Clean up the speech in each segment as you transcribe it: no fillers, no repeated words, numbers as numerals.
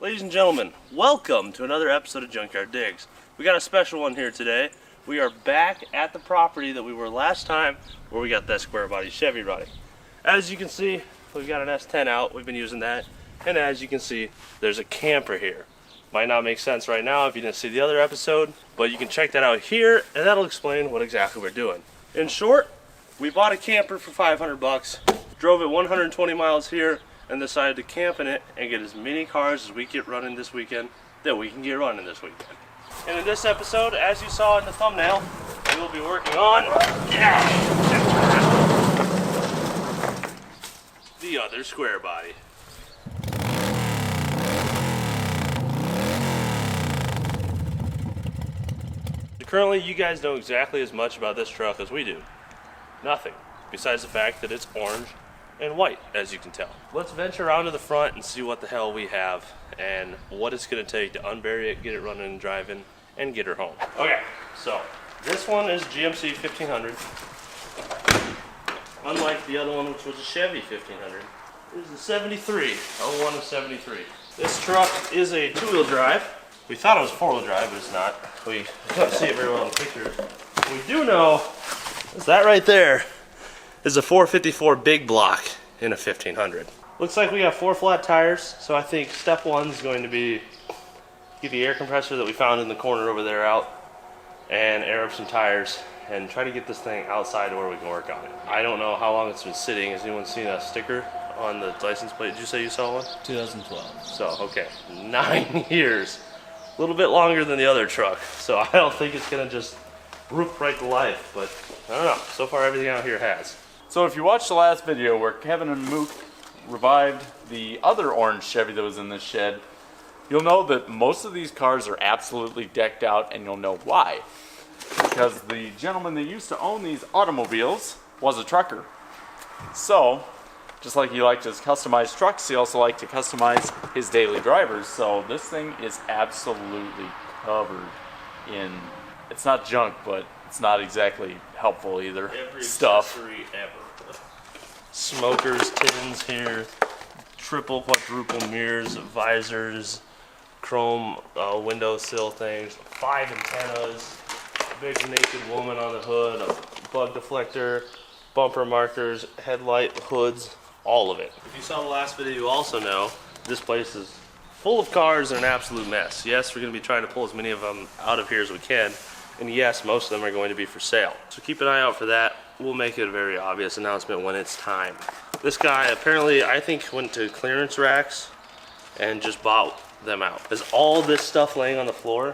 Ladies and gentlemen, welcome to another episode of Junkyard Digs. We got a special one here today. We are back at the property that we were last time where we got that square body Chevy running. As you can see, we've got an S10 out. We've been using that. And as you can see, there's a camper here. Might not make sense right now if you didn't see the other episode, but you can check that out here and that'll explain what exactly we're doing. In short, we bought a camper for 500 bucks, drove it 120 miles here, and decided to camp in it and get as many cars as we get running this weekend that we can get running this weekend. And in this episode, as you saw in the thumbnail, we will be working on the other square body. Currently, you guys know exactly as much about this truck as we do. Nothing, besides the fact that it's orange and white, as you can tell. Let's venture around to the front and see what the hell we have and what it's going to take to unbury it, get it running and driving, and get her home. Okay, so this one is GMC 1500. Unlike the other one, which was a Chevy 1500, this is a 73, 01 of 73. This truck is a two-wheel drive. We thought it was four-wheel drive, but it's not. We can't see it very well in the pictures. We do know is that right there is a 454 big block in a 1500. Looks like we got 4 flat tires, so I think step one is going to be get the air compressor that we found in the corner over there out and air up some tires and try to get this thing outside to where we can work on it. I don't know how long it's been sitting. Has anyone seen a sticker on the license plate? Did you say you saw one? 2012. So, okay, 9 years. A little bit longer than the other truck, so I don't think it's gonna just roof right to life, but I don't know. So far, everything out here has. So if you watched the last video where Kevin and Mook revived the other orange Chevy that was in this shed, you'll know that most of these cars are absolutely decked out, and you'll know why. Because the gentleman that used to own these automobiles was a trucker. So, just like he liked his customized trucks, he also liked to customize his daily drivers. So this thing is absolutely covered in, it's not junk, but it's not exactly helpful either. Every stuff. Accessory ever. Smokers, tins here, triple, quadruple mirrors, visors, chrome windowsill things, 5 antennas, big naked woman on the hood, a bug deflector, bumper markers, headlight, hoods, all of it. If you saw the last video, you also know this place is full of cars and an absolute mess. Yes, we're going to be trying to pull as many of them out of here as we can. And yes, most of them are going to be for sale. So keep an eye out for that. We'll make it a very obvious announcement when it's time. This guy apparently, I think, went to clearance racks and just bought them out. There's all this stuff laying on the floor.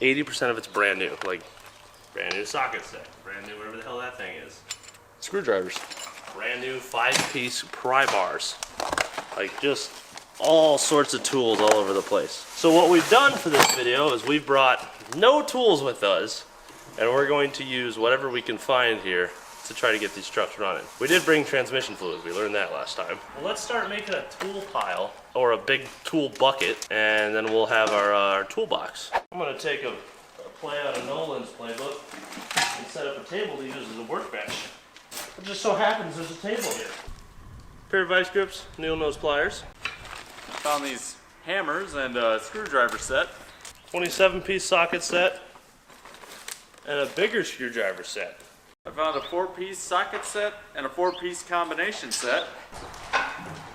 80% of it's brand new. Like, brand new socket set. Brand new whatever the hell that thing is. Screwdrivers. Brand new 5-piece pry bars. Like, just all sorts of tools all over the place. So what we've done for this video is we've brought no tools with us, and we're going to use whatever we can find here to try to get these trucks running. We did bring transmission fluid, we learned that last time. Well, let's start making a tool pile, or a big tool bucket, and then we'll have our toolbox. I'm gonna take a play out of Nolan's playbook and set up a table to use as a workbench. It just so happens there's a table here. Pair of vice grips, needle nose pliers. Found these hammers and a screwdriver set. 27-piece socket set and a bigger screwdriver set. I found a 4-piece socket set and a 4-piece combination set.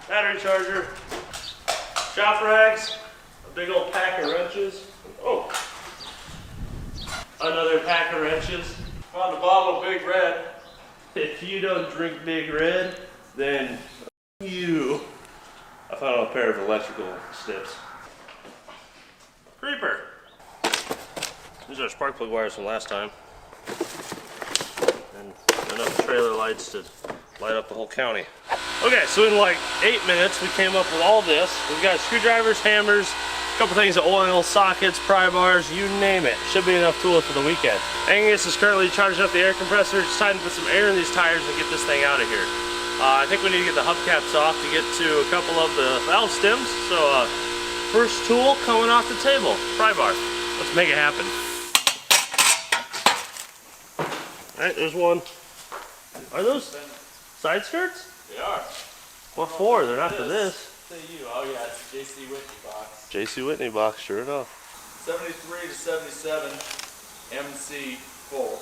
Battery charger, shop rags, a big old pack of wrenches. Oh, another pack of wrenches. Found a bottle of Big Red. If you don't drink Big Red, then you. I found a pair of electrical snips. Creeper. These are spark plug wires from last time. And enough trailer lights to light up the whole county. Okay, so in like 8 minutes we came up with all this. We've got screwdrivers, hammers, a couple things of oil, sockets, pry bars, you name it. Should be enough tools for the weekend. Angus is currently charging up the air compressor. It's time to put some air in these tires and get this thing out of here. I think we need to get the hubcaps off to get to a couple of the valve stems. So first tool coming off the table, pry bar. Let's make it happen. All right, there's one. Are those side skirts? They are. What for? They're not for this. Say you. Oh yeah, it's a JC Whitney box. JC Whitney box, sure enough. 73 to 77 MC full.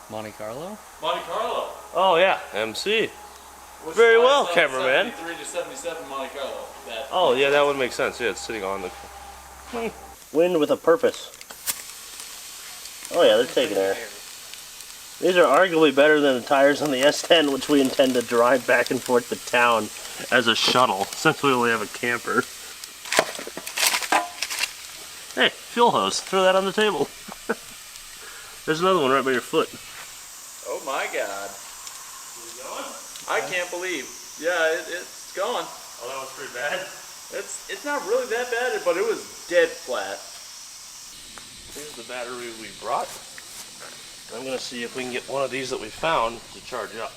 Monte Carlo? Monte Carlo. Oh yeah, MC. Which Very is why well, it's on cameraman. 73 to 77 Monte Carlo. That Oh yeah, that would make sense. Yeah, it's sitting on the... Wind with a purpose. Oh yeah, they're taking air. These are arguably better than the tires on the S10, which we intend to drive back and forth to town as a shuttle, since we only have a camper. Hey, fuel hose. Throw that on the table. There's another one right by your foot. Oh my God. I can't believe. Yeah, it's going. Oh, that was pretty bad. It's not really that bad, but it was dead flat. Here's the battery we brought. I'm gonna see if we can get one of these that we found to charge up.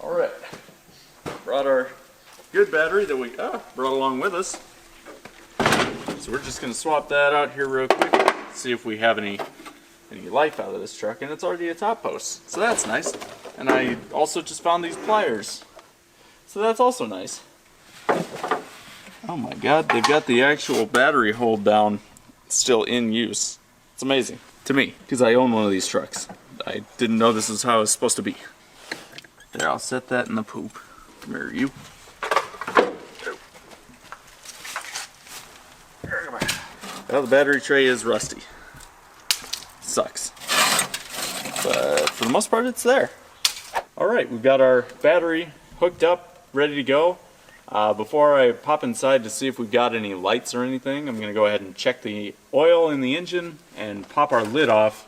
All right. Brought our good battery that we brought along with us. So we're just gonna swap that out here real quick. See if we have any life out of this truck, and it's already a top post, so that's nice. And I also just found these pliers, so that's also nice. Oh my God, they've got the actual battery hold down still in use. It's amazing to me, because I own one of these trucks. I didn't know this is how it's supposed to be. There, I'll set that in the poop. Come here, you. Well, the battery tray is rusty. Sucks. But for the most part, it's there. Alright, we've got our battery hooked up, ready to go. Before I pop inside to see if we've got any lights or anything, I'm going to go ahead and check the oil in the engine and pop our lid off,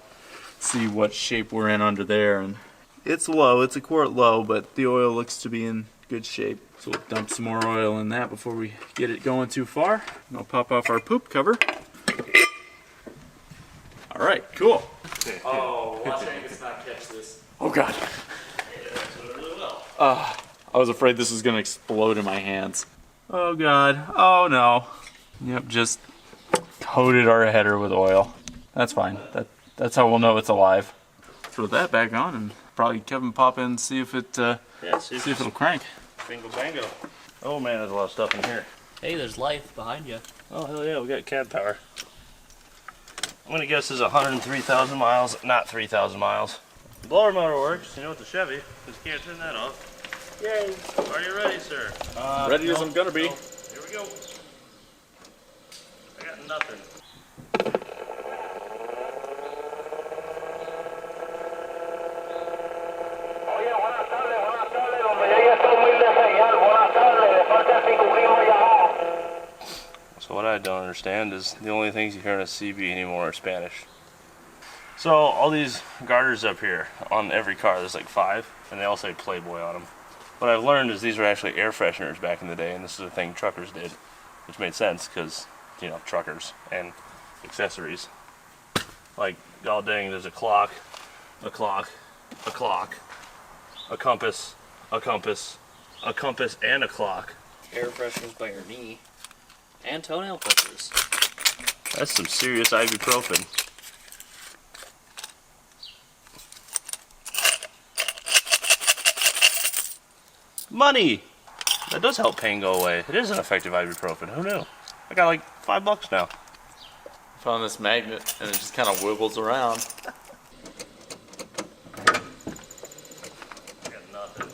see what shape we're in under there. And it's low, it's a quart low, but the oil looks to be in good shape. So we'll dump some more oil in that before we get it going too far. And I'll pop off our poop cover. Alright, cool. Oh, watch Angus not catch this. Oh God. I was afraid this was going to explode in my hands. Oh God. Oh no. Yep, just coated our header with oil. That's fine. That's how we'll know it's alive. Throw that back on and probably Kevin pop in and see if it see if it'll crank. Bingo bango. Oh man, there's a lot of stuff in here. Hey, there's life behind you. Oh hell yeah, we got cab power. I'm gonna guess this is 103,000 miles, not 3,000 miles. The blower motor works, you know, with the Chevy, because you can't turn that off. Yay! Are you ready, sir? Ready as I'm gonna be. No. Here we go. I got nothing. So what I don't understand is the only things you hear on a CB anymore are Spanish. So all these garters up here on every car, there's like 5, and they all say Playboy on them. What I've learned is these were actually air fresheners back in the day, and this is a thing truckers did, which made sense because, you know, truckers and accessories. Like, god dang, there's a clock, a clock, a clock, a compass, a compass, a compass, and a clock. Air fresheners by your knee. And toenail clippers. That's some serious ibuprofen. Money! That does help pain go away. It is an effective ibuprofen. Who knew? I got like $5 now. Found this magnet and it just kind of wiggles around. I got nothing.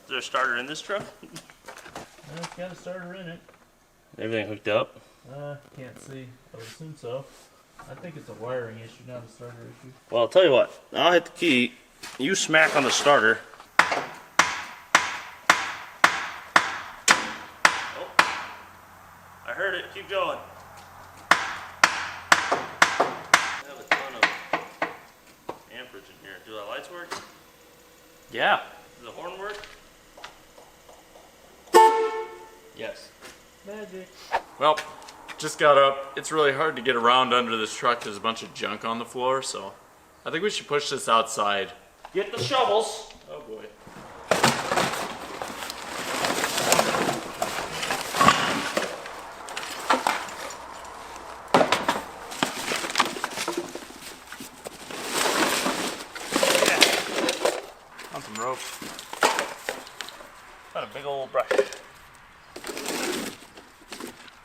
Is there a starter in this truck? It's got a starter in it. Everything hooked up? Can't see. I would assume so. I think it's a wiring issue, not a starter issue. Well, I'll tell you what. I'll hit the key. You smack on the starter. Oh, I heard it. Keep going. I have a ton of amperage in here. Do the lights work? Yeah. Does the horn work? Yes. Magic. Well, just got up. It's really hard to get around under this truck. There's a bunch of junk on the floor, so I think we should push this outside. Get the shovels. Oh boy. Got a big old brush.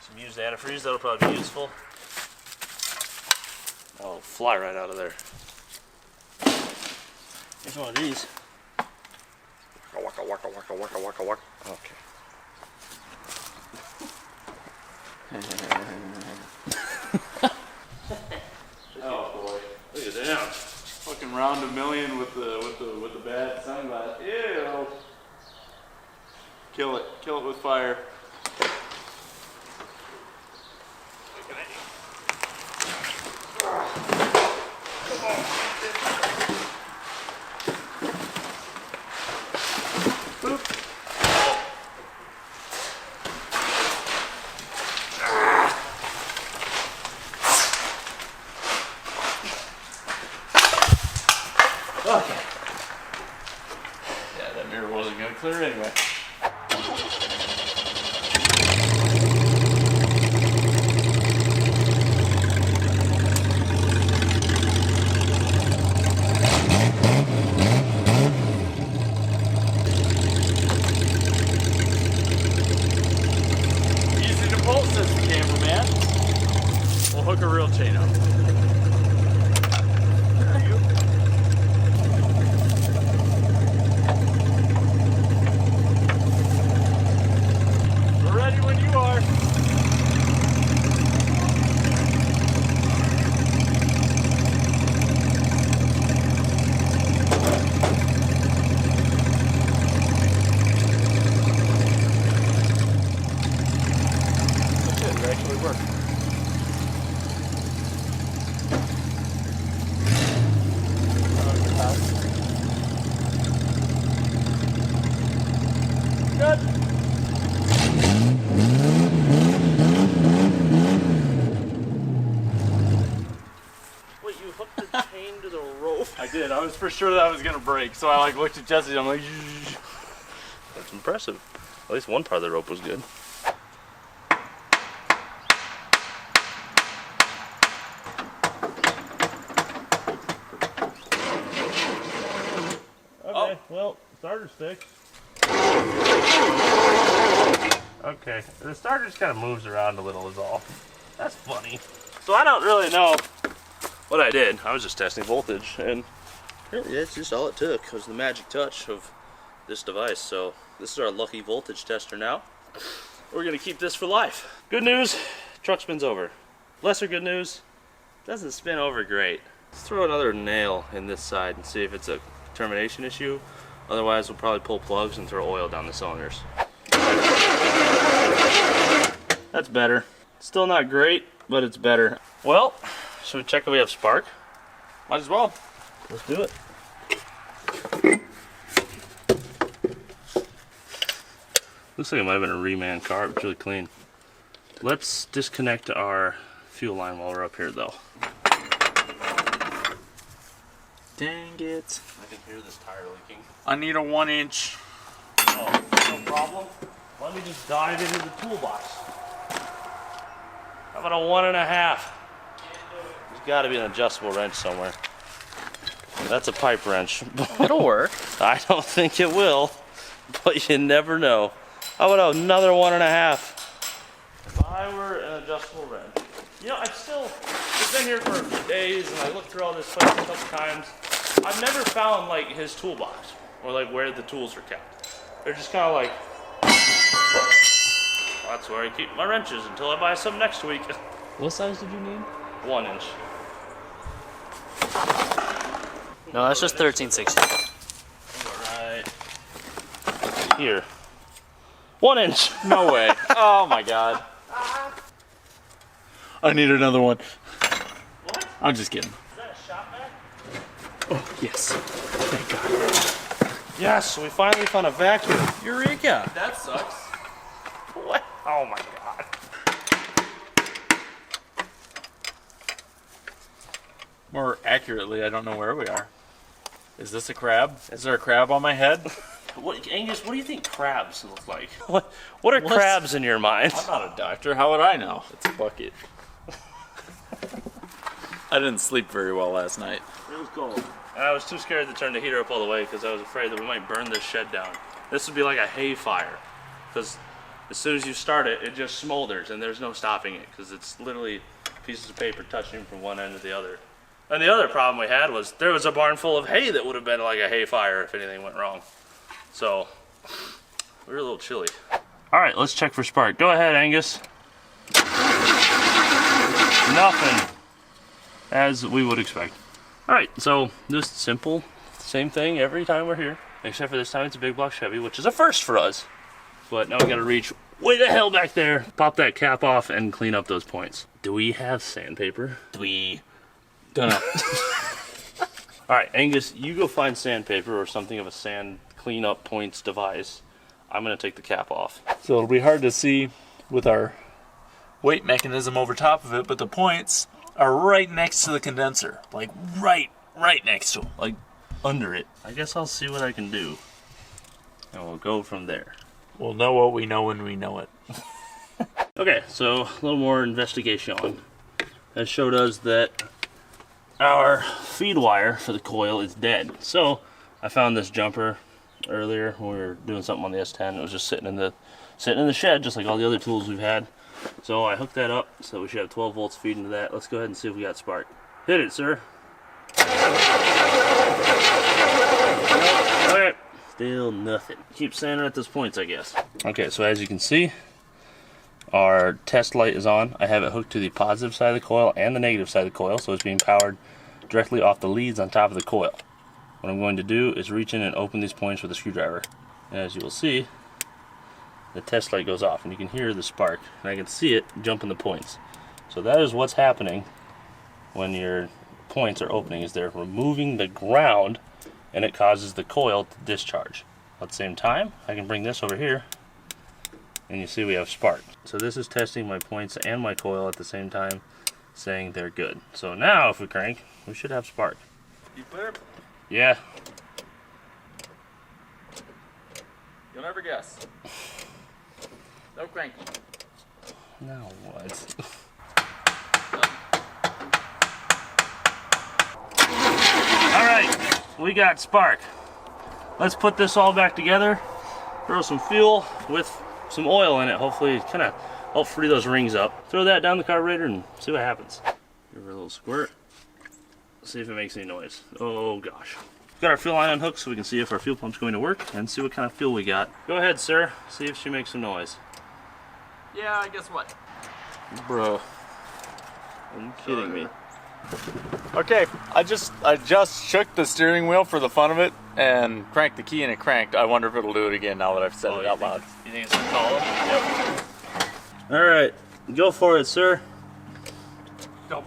Some used antifreeze, that'll probably be useful. Oh, fly right out of there. Here's one of these. Waka waka waka waka waka waka. Okay. Oh boy. Look at that. Fucking round a million with the bad sunglass. Ew. Kill it with fire. Okay. Yeah, that mirror wasn't gonna clear anyway. Easy to pull, says the cameraman. We'll hook a real chain up. We're ready when you are. It actually worked. Good. Wait, you hooked the chain to the rope? I did. I was for sure that was gonna break, so I looked at Jesse. I'm like, That's impressive. At least one part of the rope was good. Okay, well, starter's fixed. Okay, the starter just kind of moves around a little is all. That's funny. So I don't really know what I did. I was just testing voltage, and really that's just all it took was the magic touch of this device. So this is our lucky voltage tester now. We're gonna keep this for life. Good news, truck spins over. Lesser good news, doesn't spin over great. Let's throw another nail in this side and see if it's a termination issue. Otherwise, we'll probably pull plugs and throw oil down the cylinders. That's better. Still not great, but it's better. Well, should we check if we have spark? might as well. Let's do it. Looks like it might have been a reman car. It's really clean. Let's disconnect our fuel line while we're up here, though. Dang it. I can hear this tire leaking. I need a 1-inch. Oh, no problem. Let me just dive into the toolbox. How about a 1.5? There's got to be an adjustable wrench somewhere. That's a pipe wrench. It'll work. I don't think it will, but you never know. How about another 1.5? If I were an adjustable wrench. You know, I've been here for a few days, and I looked through all this place a couple times. I've never found, like, his toolbox, or, like, where the tools are kept. They're just kind of like, well, that's where I keep my wrenches until I buy some next week. What size did you need? 1 inch. No, that's just 1360. Right here. 1 inch. No way. Oh my god. I need another one. What? I'm just kidding. Is that a shop vac? Oh, yes. Thank God. Yes, we finally found a vacuum. Eureka! That sucks. What? Oh my god. More accurately, I don't know where we are. Is this a crab? Is there a crab on my head? What, Angus, what do you think crabs look like? What are crabs in your mind? I'm not a doctor. How would I know? It's a bucket. I didn't sleep very well last night. It was cold. And I was too scared to turn the heater up all the way because I was afraid that we might burn this shed down. This would be like a hay fire because as soon as you start it, it just smolders and there's no stopping it because it's literally pieces of paper touching from one end to the other. And the other problem we had was there was a barn full of hay that would have been like a hay fire if anything went wrong. So we were a little chilly. All right, let's check for spark. Go ahead, Angus. Nothing, as we would expect. All right, so just simple, same thing every time we're here, except for this time it's a big block Chevy, which is a first for us. But now we gotta reach way the hell back there, pop that cap off, and clean up those points. Do we have sandpaper? Don't know. All right, Angus, you go find sandpaper or something of a sand cleanup points device. I'm gonna take the cap off. So it'll be hard to see with our weight mechanism over top of it, but the points are right next to the condenser. Like right next to them. Like under it. I guess I'll see what I can do, and we'll go from there. We'll know what we know when we know it. Okay, so a little more investigation has showed us that our feed wire for the coil is dead. So I found this jumper earlier when we were doing something on the S10. It was just sitting in the shed, just like all the other tools we've had. So I hooked that up, so we should have 12 volts feeding to that. Let's go ahead and see if we got spark. Hit it, sir. Nope. Okay, still nothing. Keep sanding at those points, I guess. Okay, so as you can see, our test light is on. I have it hooked to the positive side of the coil and the negative side of the coil, so it's being powered directly off the leads on top of the coil. What I'm going to do is reach in and open these points with a screwdriver. And as you will see, the test light goes off and you can hear the spark, and I can see it jump in the points. So that is what's happening when your points are opening, is they're removing the ground and it causes the coil to discharge. At the same time, I can bring this over here and you see we have spark. So this is testing my points and my coil at the same time, saying they're good. So now if we crank, we should have spark. You clear? Yeah. You'll never guess. No crank. Now what? Alright, we got spark. Let's put this all back together, throw some fuel with some oil in it, hopefully kind of help free those rings up. Throw that down the carburetor and see what happens. Give her a little squirt. See if it makes any noise. Oh gosh. Got our fuel line unhooked so we can see if our fuel pump's going to work and see what kind of fuel we got. Go ahead, sir. See if she makes some noise. Yeah, I guess what? Bro. Are you kidding me? Okay, I just shook the steering wheel for the fun of it and cranked the key and it cranked. I wonder if it'll do it again now that I've said it out loud. You think it's gonna call him? Yep. Alright, go for it, sir. Go.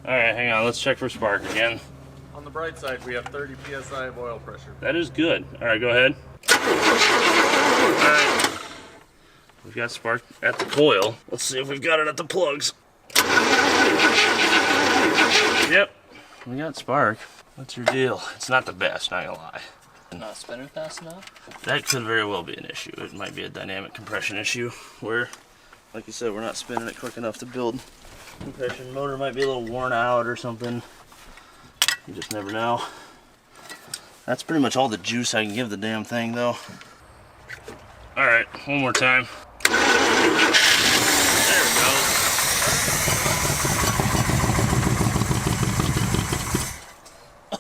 Alright, hang on, let's check for spark again. On the bright side, we have 30 psi of oil pressure. That is good. Alright, go ahead. Alright. We've got spark at the coil. Let's see if we've got it at the plugs. Yep, we got spark. What's your deal? It's not the best, not gonna lie. Not spinning fast enough? That could very well be an issue. It might be a dynamic compression issue where, like you said, we're not spinning it quick enough to build compression. Motor might be a little worn out or something. You just never know. That's pretty much all the juice I can give the damn thing, though. Alright, one more time. There we go.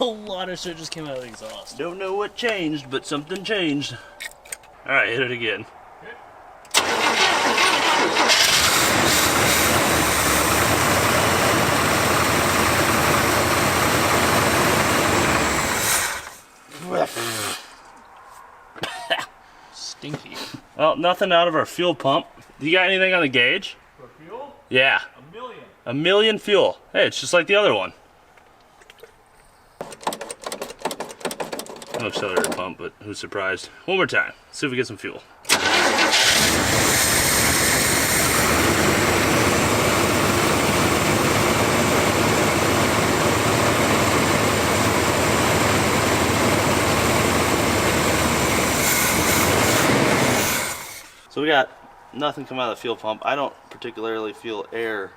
A lot of shit just came out of the exhaust. Don't know what changed, but something changed. Alright, hit it again. Stinky. Well, nothing out of our fuel pump. You got anything on the gauge? For fuel? Yeah. 1,000,000. 1,000,000 fuel. Hey, it's just like the other one. No accelerator pump, but who's surprised? One more time. See if we get some fuel. we got nothing coming out of the fuel pump. I don't particularly feel air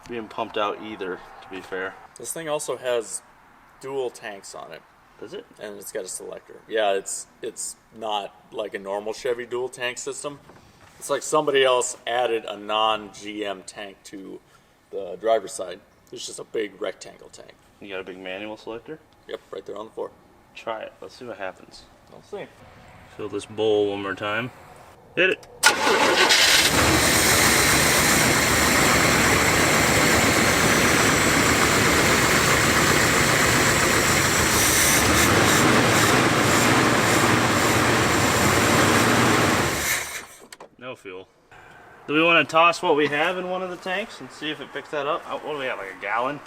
being pumped out either, to be fair. This thing also has dual tanks on it. Does it? And it's got a selector. Yeah, it's not like a normal Chevy dual tank system. It's like somebody else added a non-GM tank to the driver's side. It's just a big rectangle tank. You got a big manual selector? Yep, right there on the floor. Try it. Let's see what happens. We'll see. Fill this bowl one more time. Hit it. No fuel. Do we want to toss what we have in one of the tanks and see if it picks that up? What do we have, like a gallon?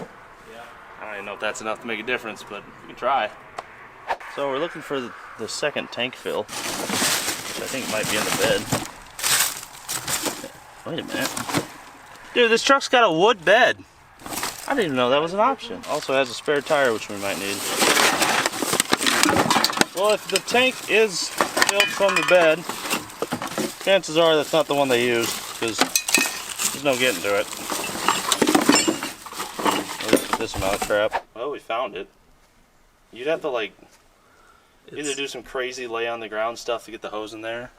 Yeah. I don't even know if that's enough to make a difference, but we can try. So we're looking for the second tank fill, which I think might be in the bed. Wait a minute. Dude, this truck's got a wood bed. I didn't even know that was an option. Also has a spare tire, which we might need. Well, if the tank is filled from the bed, chances are that's not the one they used, because there's no getting to it. Look at this amount of crap. Oh, we found it. You'd have to, like, either do some crazy lay on the ground stuff to get the hose in there,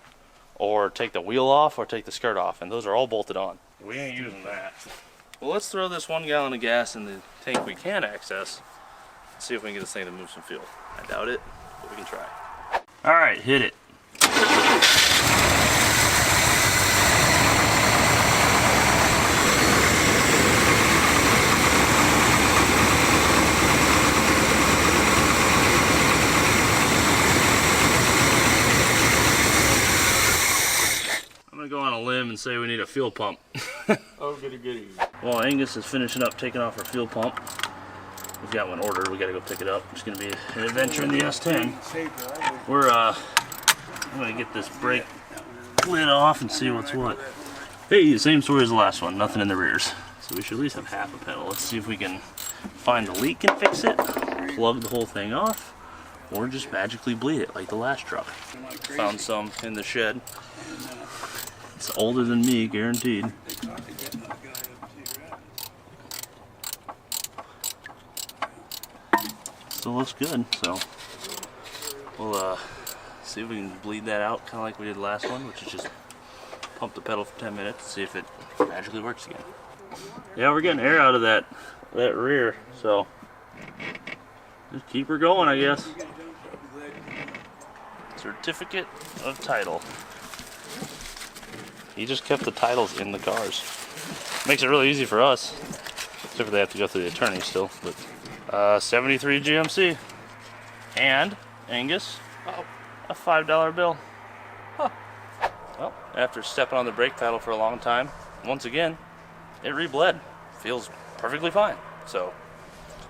or take the wheel off, or take the skirt off, and those are all bolted on. We ain't using that. Well, let's throw this 1 gallon of gas in the tank we can access, and see if we can get this thing to move some fuel. I doubt it, but we can try. Alright, hit it. I'm gonna go on a limb and say we need a fuel pump. Oh, goody goody. While Angus is finishing up taking off our fuel pump, we've got one ordered. We gotta go pick it up. It's gonna be an adventure in the S10. I'm gonna get this brake lid off and see what's what. Hey, same story as the last one. Nothing in the rears. So we should at least have half a pedal. Let's see if we can find the leak and fix it, plug the whole thing off, or just magically bleed it like the last truck. Found some in the shed. It's older than me, guaranteed. Still looks good, so we'll see if we can bleed that out, kind of like we did the last one, which is just pump the pedal for 10 minutes, see if it magically works again. Yeah, we're getting air out of that rear, so just keep her going, I guess. Certificate of title. He just kept the titles in the cars. Makes it really easy for us. Except for they have to go through the attorney still. But 73 GMC. And, Angus, a $5 bill. Huh. Well, after stepping on the brake pedal for a long time, once again, it re-bled. Feels perfectly fine. So,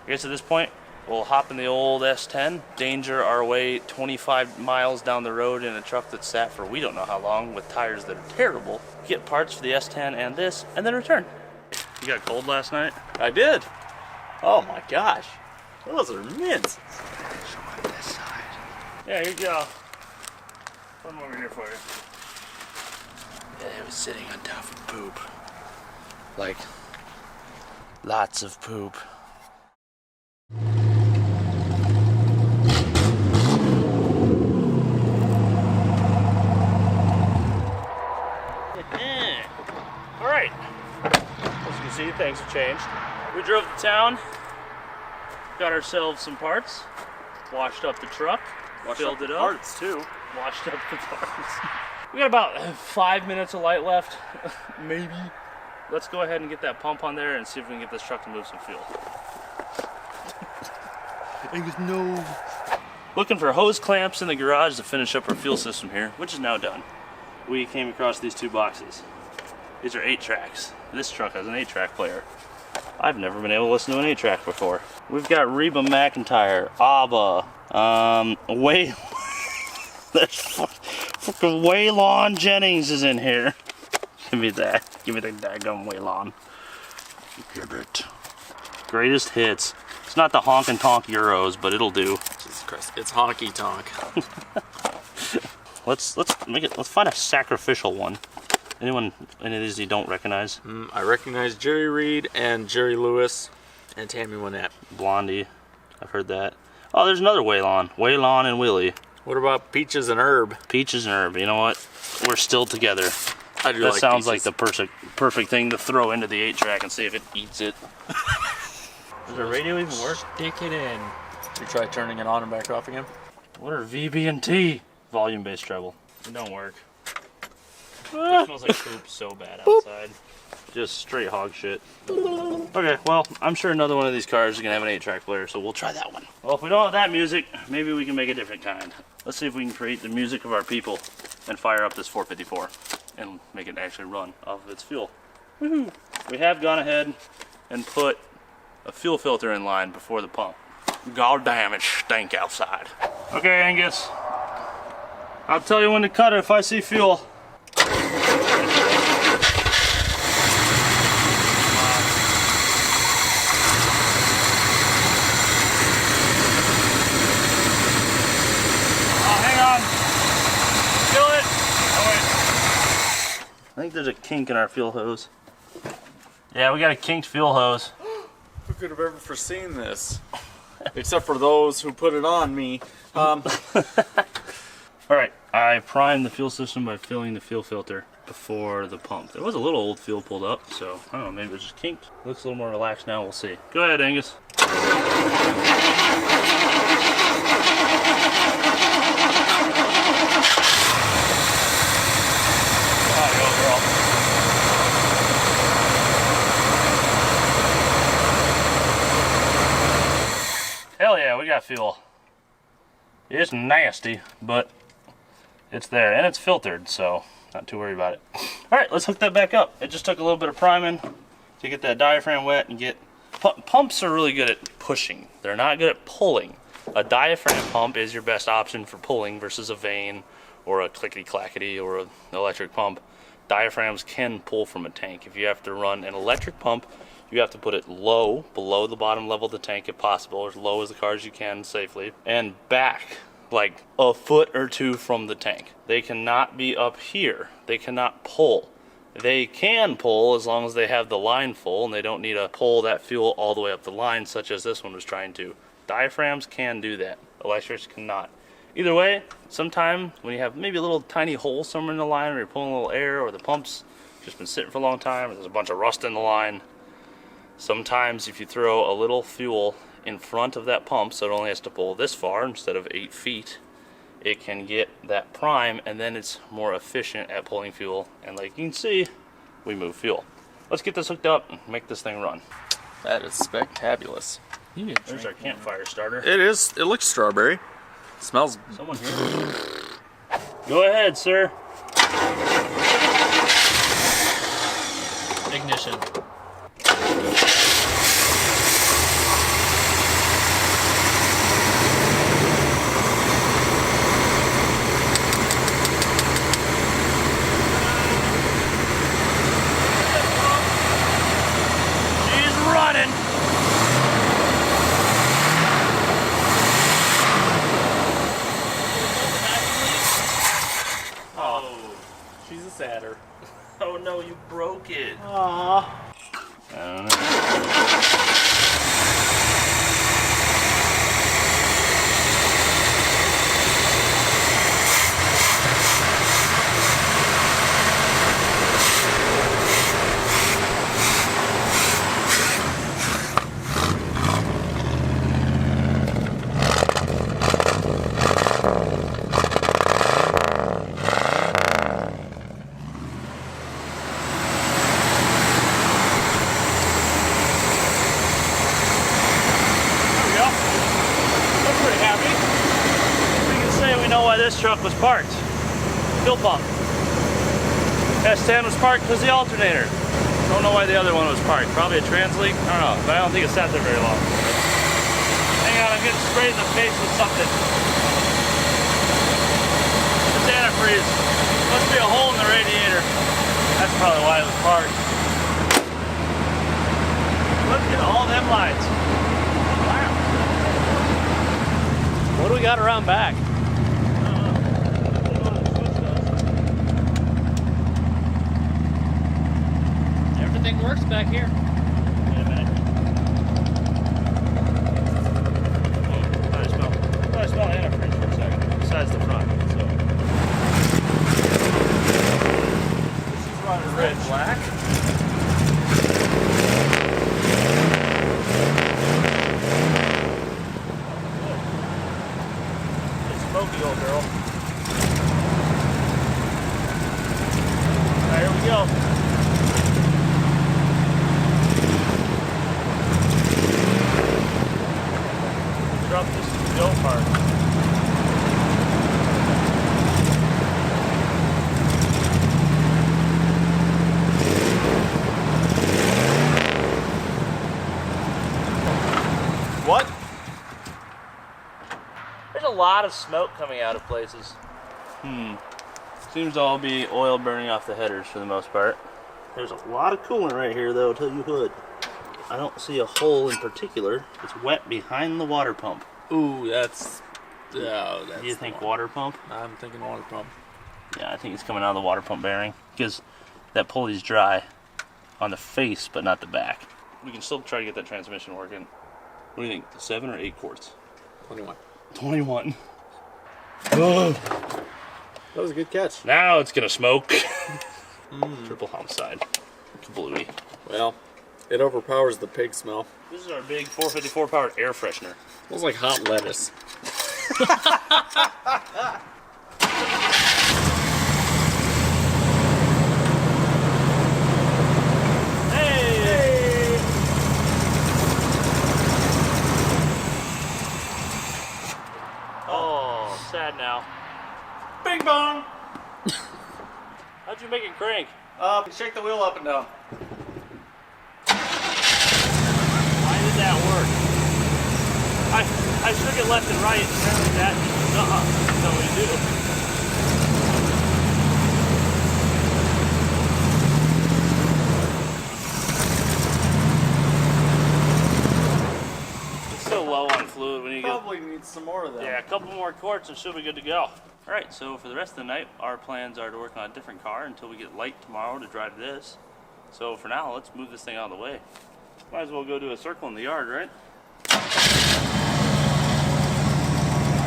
I guess at this point, we'll hop in the old S10, danger our way 25 miles down the road in a truck that sat for we don't know how long with tires that are terrible, get parts for the S10 and this, and then return. You got cold last night? I did. Oh my gosh. Those are mints. Show on this side. Yeah, here you go. One over here for you. Yeah, it was sitting on top of poop. Like, lots of poop. Alright, as you can see, things have changed. We drove to town, got ourselves some parts, washed up the truck, filled it up. Parts too. Washed up the parts. We got about 5 minutes of light left, maybe. Let's go ahead and get that pump on there and see if we can get this truck to move some fuel. Angus, no. Looking for hose clamps in the garage to finish up our fuel system here, which is now done. We came across these 2 boxes. These are 8-tracks. This truck has an 8-track player. I've never been able to listen to an 8-track before. We've got Reba McEntire, ABBA, fucking Waylon Jennings is in here. Give me that. Give me the daggum Waylon. Give it. Greatest hits. It's not the honk and tonk Euros, but it'll do. Jesus Christ, it's honky tonk. Let's make it. Let's find a sacrificial one. Any of these you don't recognize? I recognize Jerry Reed and Jerry Lewis and Tammy Wynette. Blondie. I've heard that. Oh, there's another Waylon. Waylon and Willie. What about Peaches and Herb? Peaches and Herb. You know what? We're still together. I do That like sounds Peaches. like the perfect thing to throw into the 8-track and see if it eats it. Does the radio even work? Stick it in. You try turning it on and back off again? What are VB&T? Volume-based treble. It don't work. It smells like poop so bad outside. Just straight hog shit. Okay, well, I'm sure another one of these cars is gonna have an 8-track player, so we'll try that one. Well, if we don't have that music, maybe we can make a different kind. Let's see if we can create the music of our people and fire up this 454 and make it actually run off of its fuel. Woohoo! We have gone ahead and put a fuel filter in line before the pump. God damn, it stank outside. Okay, Angus. I'll tell you when to cut it if I see fuel. I think there's a kink in our fuel hose. Yeah, we got a kinked fuel hose. Who could have ever foreseen this? Except for those who put it on me. Alright, I primed the fuel system by filling the fuel filter before the pump. There was a little old fuel pulled up, so I don't know, maybe it was just kinked. Looks a little more relaxed now, we'll see. Go ahead, Angus. Hell yeah, we got fuel. It's nasty, but it's there, and it's filtered, so not too worried about it. Alright, let's hook that back up. It just took a little bit of priming to get that diaphragm wet and get... Pumps are really good at pushing. They're not good at pulling. A diaphragm pump is your best option for pulling versus a vane or a clickety-clackety or an electric pump. Diaphragms can pull from a tank. If you have to run an electric pump, you have to put it low, below the bottom level of the tank if possible, as low as the car as you can safely, and back like a foot or two from the tank. They cannot be up here. They cannot pull. They can pull as long as they have the line full and they don't need to pull that fuel all the way up the line, such as this one was trying to. Diaphragms can do that. Electrics cannot. Either way, sometime when you have maybe a little tiny hole somewhere in the line, or you're pulling a little air, or the pump's just been sitting for a long time, or there's a bunch of rust in the line, sometimes if you throw a little fuel in front of that pump, so it only has to pull this far instead of 8 feet, it can get that prime, and then it's more efficient at pulling fuel. And like you can see, we move fuel. Let's get this hooked up and make this thing run. That is spectabulous. There's our campfire starter. It is. It looks strawberry. Smells. Someone here. Go ahead, sir. Ignition. She's running. She's a sadder. Oh no, you broke it. Aww. I don't know. This truck was parked. Fuel pump. S10 was parked because the alternator. Don't know why the other one was parked. Probably a trans leak. I don't know, but I don't think it sat there very long. Hang on, I'm getting sprayed in the face with something. It's antifreeze. Must be a hole in the radiator. That's probably why it was parked. Look at all them lights. Wow. What do we got around back? everything works back here. Yeah, man. I smell antifreeze for a second, besides the front. So. This is running rich. Black? It's smoky, old girl. Alright, here we go. Drop this to the go part. What? There's a lot of smoke coming out of places. Seems to all be oil burning off the headers for the most part. There's a lot of coolant right here, though, I'll tell you what. I don't see a hole in particular. It's wet behind the water pump. Ooh, that's. Yeah, that's. Do you think water pump? I'm thinking water pump. Yeah, I think it's coming out of the water pump bearing because that pulley's dry on the face, but not the back. We can still try to get that transmission working. What do you think? 7 or 8 quarts? 21. 21. That was a good catch. Now it's gonna smoke. Triple homicide. Kablooey. Well, it overpowers the pig smell. This is our big 454 powered air freshener. Smells like hot lettuce. Hey! Oh, sad now. Bing bong! How'd you make it crank? Shake the wheel up and down. Why did that work? I shook it left and right. Apparently that that's what we do. It's still low on fluid when you get. Probably needs some more of that. Yeah, a couple more quarts and she'll be good to go. Alright, so for the rest of the night, our plans are to work on a different car until we get light tomorrow to drive this. So for now, let's move this thing out of the way. Might as well go do a circle in the yard, right?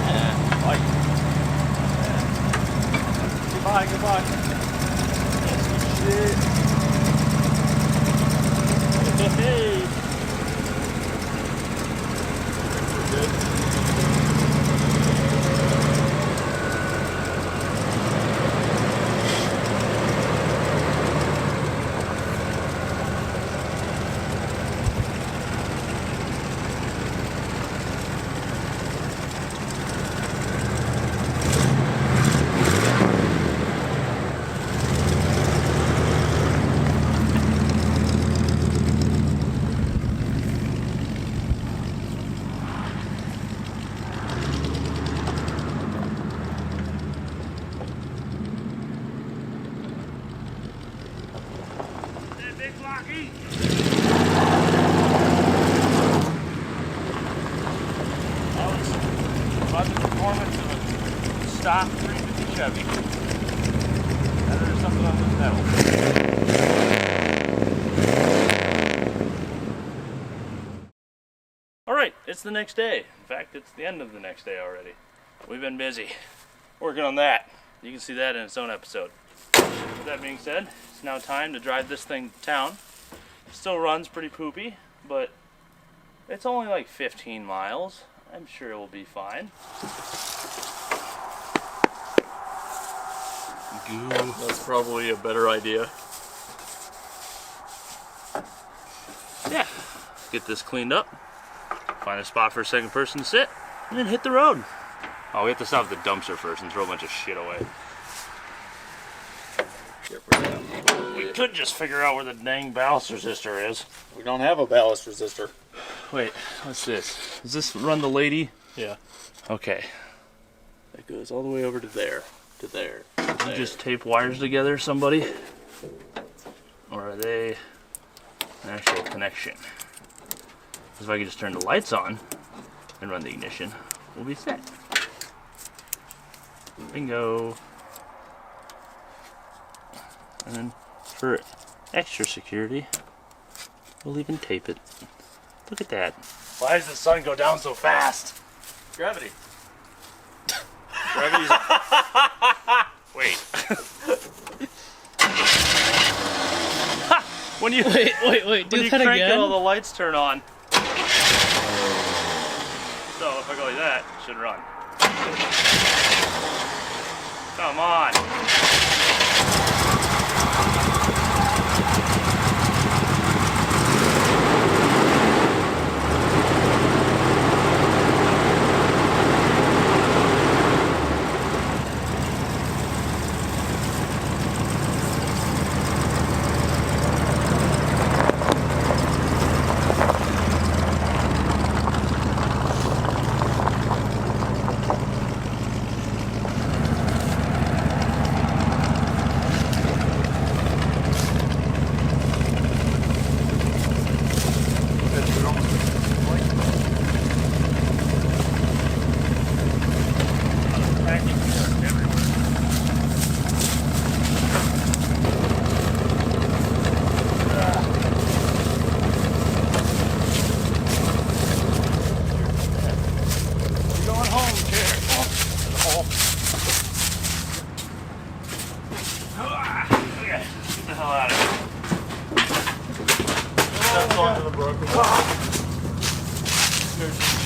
Yeah, like. Goodbye, goodbye. Hey! About the performance of a stock 350 Chevy. Now there's something on this pedal. Alright, it's the next day. In fact, it's the end of the next day already. We've been busy working on that. You can see that in its own episode. With that being said, it's now time to drive this thing to town. It still runs pretty poopy, but it's only like 15 miles. I'm sure it will be fine. That's probably a better idea. Yeah, get this cleaned up, find a spot for a second person to sit, and then hit the road. Oh, we have to stop at the dumpster first and throw a bunch of shit away. We could just figure out where the dang ballast resistor is. We don't have a ballast resistor. Wait, what's this? Does this run the lady? Yeah. Okay. That goes all the way over to there. To there. You just tape wires together, somebody? Or are they an actual connection? Because if I could just turn the lights on and run the ignition, we'll be set. Bingo. And then for extra security, We'll even tape it. Look at that. Why does the sun go down so fast? Gravity. Gravity's. Wait. When you Wait. when Do you that crank it, again. all the lights turn on. So if I go like that, it should run. Come on.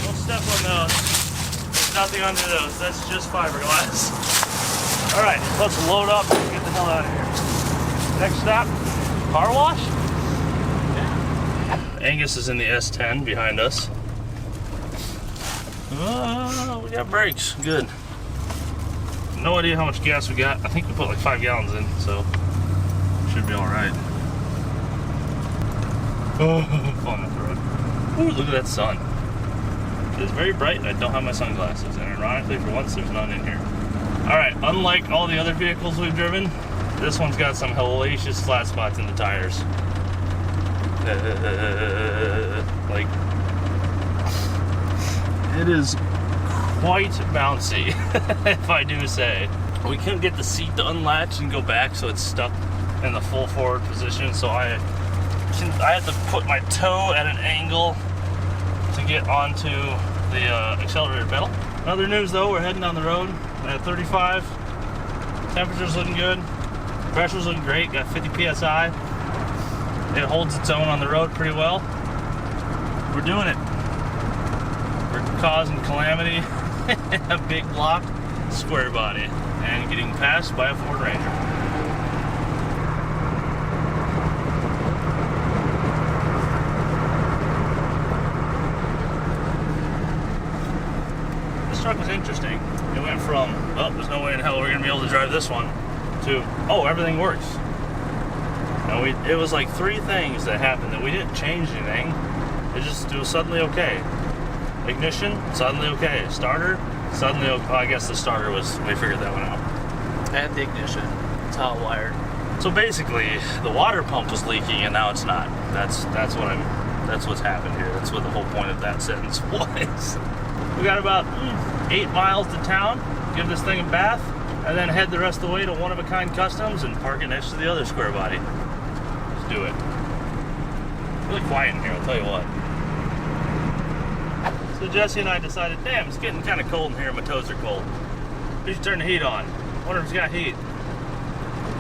Don't step on those. There's nothing under those. That's just fiberglass. All right, let's load up and get the hell out of here. Next stop, car wash. Angus is in the S10 behind us. We got brakes. Good. No idea how much gas we got. I think we put like 5 gallons in, so should be all right. Oh, fun with the road. Ooh, look at that sun. It's very bright and I don't have my sunglasses, and ironically for once there's none in here. Alright, unlike all the other vehicles we've driven, this one's got some hellacious flat spots in the tires. Like, it is quite bouncy, if I do say. We couldn't get the seat to unlatch and go back, so it's stuck in the full forward position, so I had to put my toe at an angle to get onto the accelerator pedal. Other news though, we're heading down the road at 35. Temperature's looking good. Pressure's looking great. Got 50 psi. It holds its own on the road pretty well. We're doing it. We're causing calamity. A big block, square body, and getting passed by a Ford Ranger. Truck was interesting. It went from, oh, there's no way in hell we're gonna be able to drive this one, to, oh, everything works. And it was like 3 things that happened that we didn't change anything. It was suddenly okay. Ignition, suddenly okay. Starter, suddenly okay. I guess the starter was, we figured that one out. And the ignition. It's hot wired. So basically, the water pump was leaking and now it's not. That's what's happened here. That's what the whole point of that sentence was. We got about 8 miles to town, give this thing a bath, and then head the rest of the way to One of a Kind Customs and park it next to the other square body. Let's do it. Really quiet in here, I'll tell you what. So Jesse and I decided, damn, it's getting kind of cold in here, my toes are cold. We should turn the heat on. Wonder if it's got heat.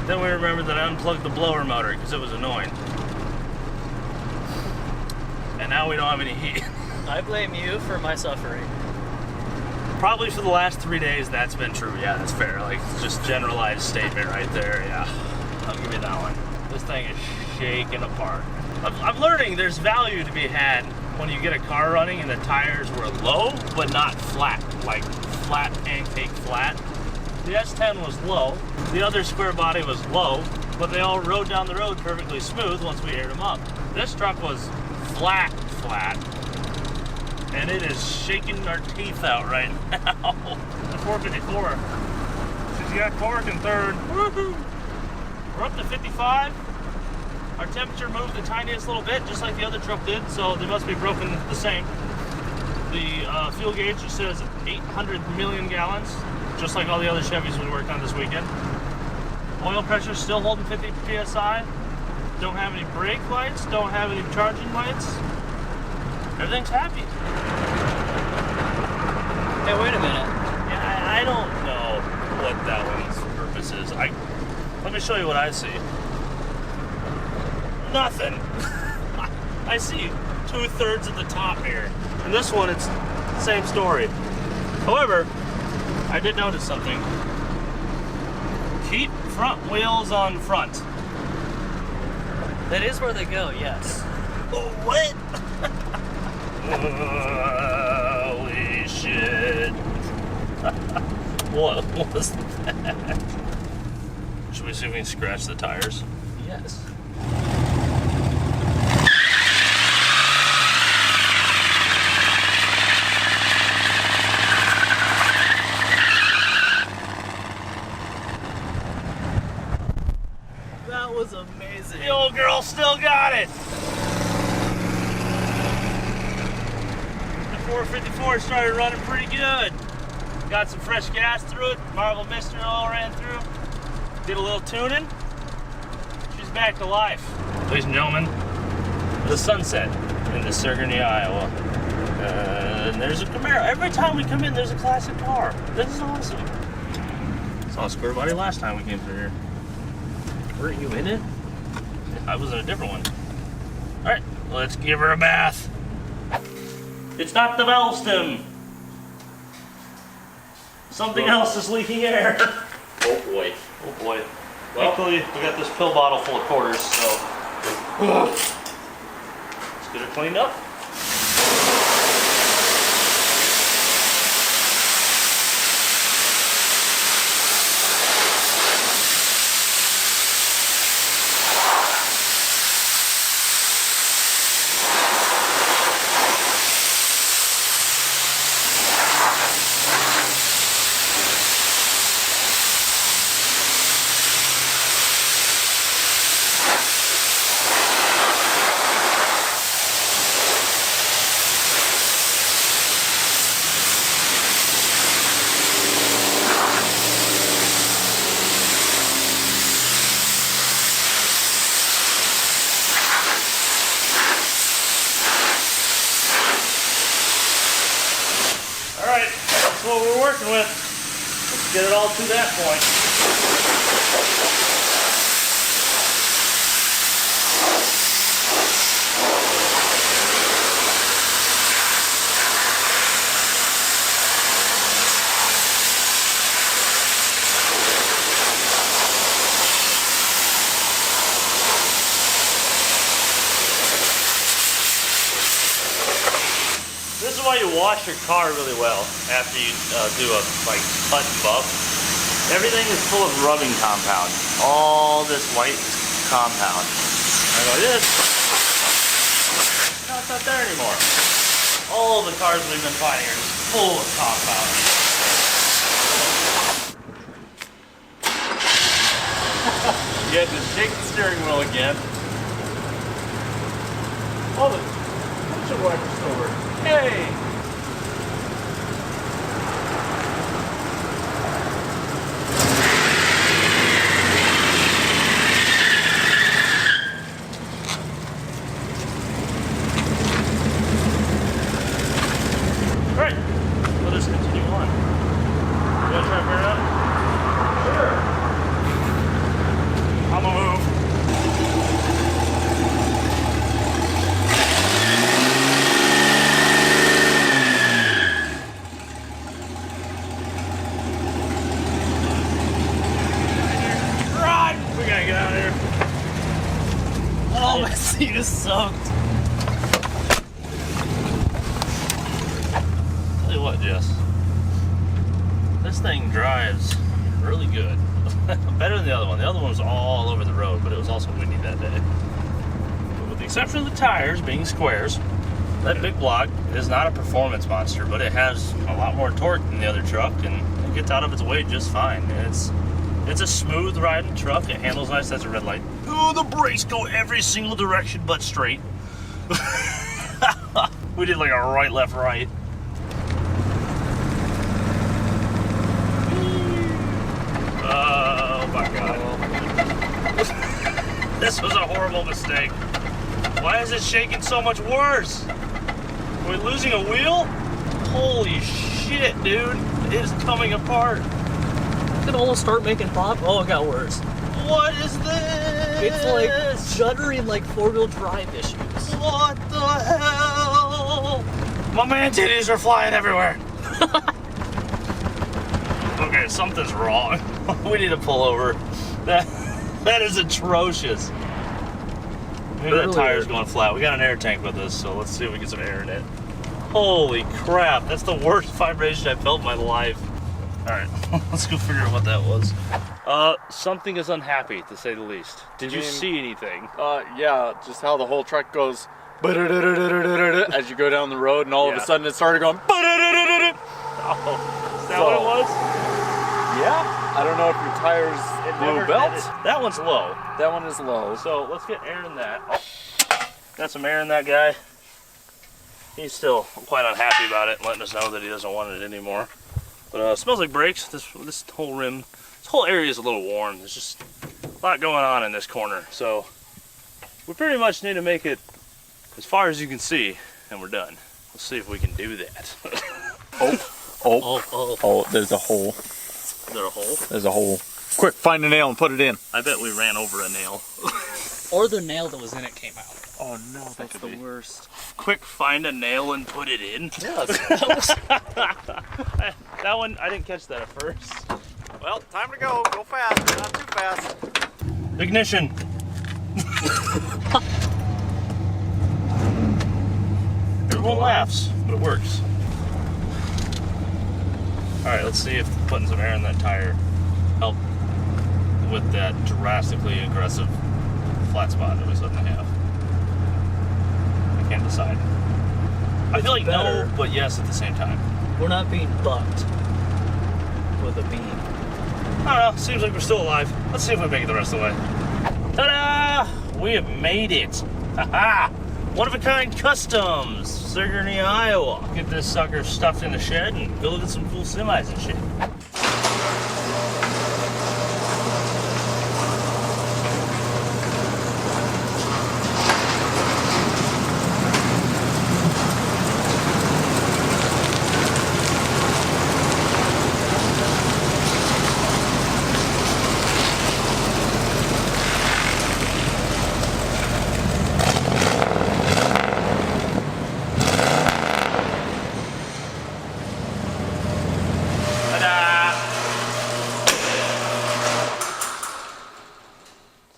Then we remembered that I unplugged the blower motor because it was annoying. And now we don't have any heat. I blame you for my suffering. Probably for the last 3 days that's been true. Yeah, that's fair. Like, just generalized statement right there. Yeah, I'll give you that one. This thing is shaking apart. I'm learning there's value to be had when you get a car running and the tires were low, but not flat. Like, flat, pancake flat. The S10 was low. The other square body was low, but they all rode down the road perfectly smooth once we aired them up. This truck was flat. And it is shaking our teeth out right now. The 454. She's got cork in third. Woohoo! We're up to 55. Our temperature moved the tiniest little bit, just like the other truck did, so they must be broken the same. The fuel gauge just says 800 million gallons, just like all the other Chevys we worked on this weekend. Oil pressure still holding 50 psi. don't have any brake lights, don't have any charging lights. Everything's happy. Hey, wait a minute. Yeah, I don't know what that one's purpose is. Let me show you what I see. Nothing. I see 2/3 of the top here. And this one, it's the same story. However, I did notice something. Keep front wheels on front. That is where they go, yes. Oh, what? Holy shit. What was that? Should we see if we can scratch the tires? Yes. That was amazing. The old girl still got it. The 454 started running pretty good. Got some fresh gas through it. Marble Mister oil ran through. Did a little tuning. She's back to life. Ladies and gentlemen, the sunset in the Sigourney, Iowa. And there's a Camaro. Every time we come in, there's a classic car. This is awesome. Saw a square body last time we came through here. Weren't you in it? I was in a different one. All right, let's give her a bath. It's not the valve stem. Something else is leaking air. Oh boy. Oh boy. Luckily, we got this pill bottle full of quarters, so let's get it cleaned up. Alright, that's what we're working with. Let's get it all to that point. This is why you wash your car really well after you do a cut and buff. Everything is full of rubbing compound. All this white compound. I go this. No, it's not there anymore. All the cars we've been finding are just full of compound. You had to shake the steering wheel again. Oh, the windshield wiper's still working. Hey! Alright, let us continue on. You wanna try to figure it out? Sure. I'm gonna move. Right, we gotta get out of here. Oh, my seat is soaked. Tell you what, Jess. This thing drives really good. Better than the other one. The other one was all over the road, but it was also windy that day. But with the exception of the tires being squares, that big block is not a performance monster, but it has a lot more torque than the other truck, and it gets out of its way just fine. And it's a smooth riding truck. It handles nice. That's a red light. Ooh, the brakes go every single direction but straight. We did like a right, left, right. Oh my god. This was a horrible mistake. Why is it shaking so much worse? Are we losing a wheel? Holy shit, dude. It is coming apart. Did it almost start making pop? Oh, it got worse. What is this? It's like juddering like four-wheel drive issues. What the hell? My man titties are flying everywhere. Okay, something's wrong. We need to pull over. That is atrocious. Maybe that tire's going flat. We got an air tank with us, so let's see if we get some air in it. Holy crap, that's the worst vibration I've felt in my life. Alright, let's go figure out what that was. Something is unhappy, to say the least. Did you see anything? Yeah, just how the whole truck goes as you go down the road, and all of a sudden it started going. Oh, is that what it was? Yeah, I don't know if your tires blew belt. That one's low. That one is low. So let's get air in that. Oh, got some air in that guy. He's still quite unhappy about it, letting us know that he doesn't want it anymore. But it smells like brakes. This whole rim, this whole area is a little warm. There's just a lot going on in this corner. So we pretty much need to make it as far as you can see, and we're done. Let's see if we can do that. Oh, there's a hole. Is there a hole? There's a hole. Quick, find a nail and put it in. I bet we ran over a nail. Or the nail that was in it came out. Oh no, That's the worst. Quick, find a nail and put it in. Yeah, That one, I didn't catch that at first. Well, time to go. Go fast, not too fast. Ignition. Everyone laughs, but it works. Alright, let's see if putting some air in that tire helped with that drastically aggressive flat spot that we suddenly have. I can't decide. I feel like better. no, but yes at the same time. We're not being bucked with a beam. I don't know, seems like we're still alive. Let's see if we make it the rest of the way. Ta-da! We have made it! Ha-ha! One-of-a-kind customs, Sigourney, Iowa. Get this sucker stuffed in the shed and build it some cool semis and shit.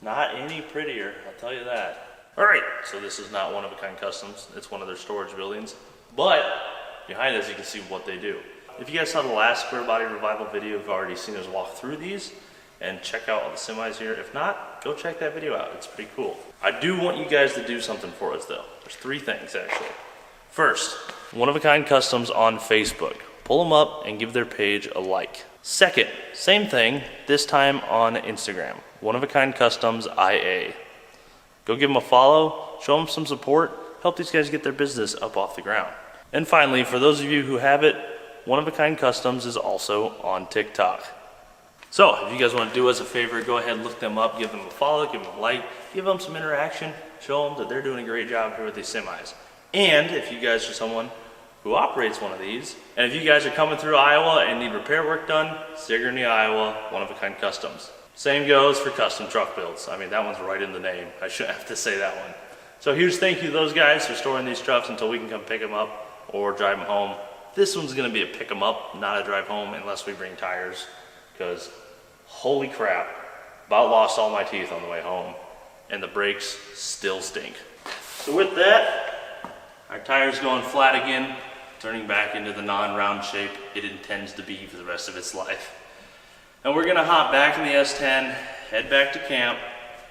Not any prettier, I'll tell you that. Alright, so this is not one-of-a-kind customs. It's one of their storage buildings. But behind us you can see what they do. If you guys saw the last Square Body Revival video, you've already seen us walk through these and check out all the semis here. If not, go check that video out. It's pretty cool. I do want you guys to do something for us though. There's 3 things actually. First, One-of-a-kind Customs on Facebook. Pull them up and give their page a like. Second, same thing, this time on Instagram. One-of-a-kind Customs IA. Go give them a follow, show them some support, help these guys get their business up off the ground. And finally, for those of you who have it, One-of-a-kind Customs is also on TikTok. So, if you guys want to do us a favor, go ahead and look them up, give them a follow, give them a like, give them some interaction, show them that they're doing a great job here with these semis. And if you guys are someone who operates one of these, and if you guys are coming through Iowa and need repair work done, Sigourney, Iowa, One-of-a-kind Customs. Same goes for custom truck builds. I mean, that one's right in the name. I shouldn't have to say that one. So huge thank you to those guys for storing these trucks until we can come pick them up or drive them home. This one's gonna be a pick them up, not a drive home unless we bring tires, because holy crap, about lost all my teeth on the way home, and the brakes still stink. So with that, our tire's going flat again, turning back into the non-round shape it intends to be for the rest of its life. And we're gonna hop back in the S10, head back to camp,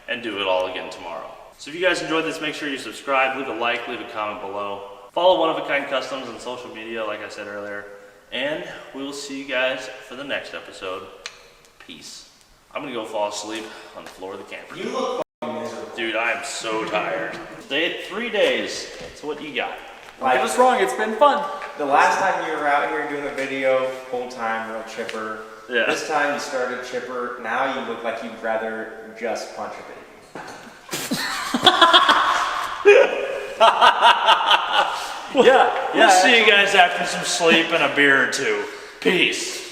and do it all again tomorrow. So if you guys enjoyed this, make sure you subscribe, leave a like, leave a comment below. Follow One-of-a-kind Customs on social media, like I said earlier. And we will see you guys for the next episode. Peace. I'm gonna go fall asleep on the floor of the camper. You look fucking miserable. Dude, I am so tired. Stay at 3 days. That's what you got. Don't get us wrong, it's been fun. The last time you were out here doing a video, full time, real chipper. Yeah. This time you started chipper. Now you look like you'd rather just punch a baby. Yeah. We'll see you guys after some sleep and a beer or two. Peace.